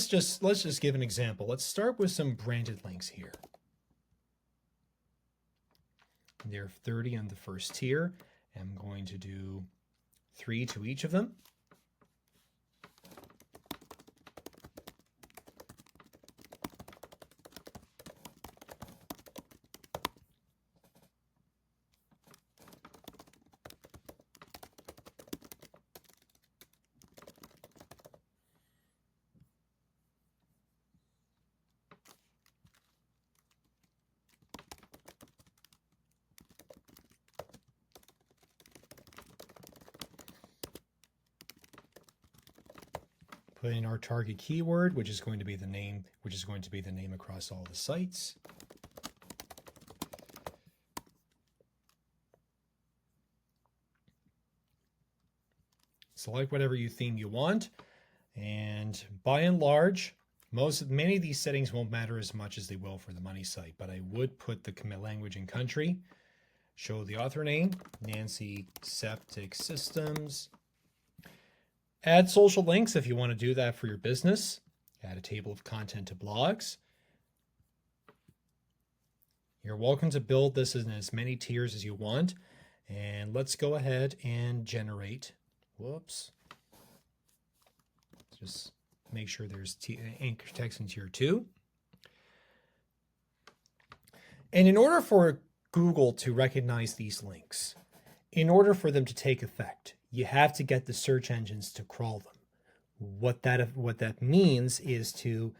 just give an example. Let's start with some branded links here. There are 30 on the first tier. I'm going to do 3 to each of them. Put in our target keyword, which is going to be the name, across all the sites. Select whatever theme you want, and by and large, many of these settings won't matter as much as they will for the money site, but I would put the language and country, show the author name, Nancy Septic Systems. Add social links if you want to do that for your business. Add a table of content to blogs. You're welcome to build this in as many tiers as you want. And let's go ahead and generate. Whoops. Just make sure there's anchor text in tier 2. And in order for Google to recognize these links, in order for them to take effect, you have to get the search engines to crawl them. What that means is to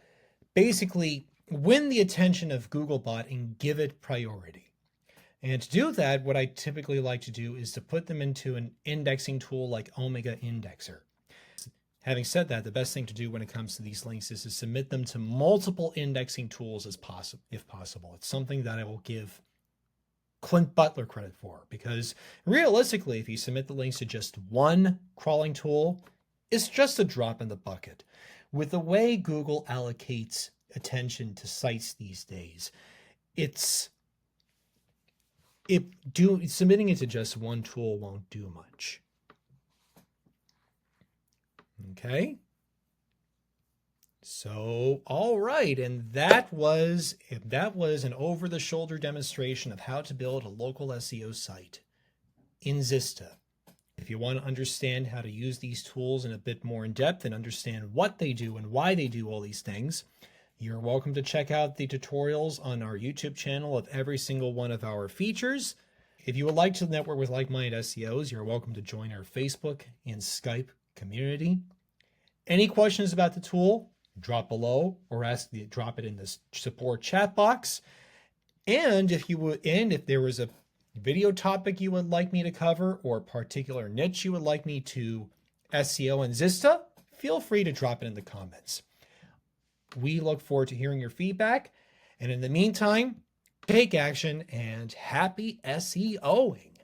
basically win the attention of Googlebot and give it priority. And to do that, what I typically like to do is to put them into an indexing tool like Omega Indexer. Having said that, the best thing to do when it comes to these links is to submit them to multiple indexing tools if possible. It's something that I will give Clint Butler credit for, because realistically, if you submit the links to just one crawling tool, it's just a drop in the bucket. With the way Google allocates attention to sites these days, submitting it to just one tool won't do much. Okay. So, all right, and that was an over-the-shoulder demonstration of how to build a local SEO site in Zista. If you want to understand how to use these tools in a bit more in depth and understand what they do and why they do all these things, you're welcome to check out the tutorials on our YouTube channel of every single one of our features. If you would like to network with like-minded SEOs, you're welcome to join our Facebook and Skype community. Any questions about the tool, drop below or drop it in the support chat box. And if there was a video topic you would like me to cover or a particular niche you would like me to SEO in Zista, feel free to drop it in the comments. We look forward to hearing your feedback. And in the meantime, take action and happy SEOing.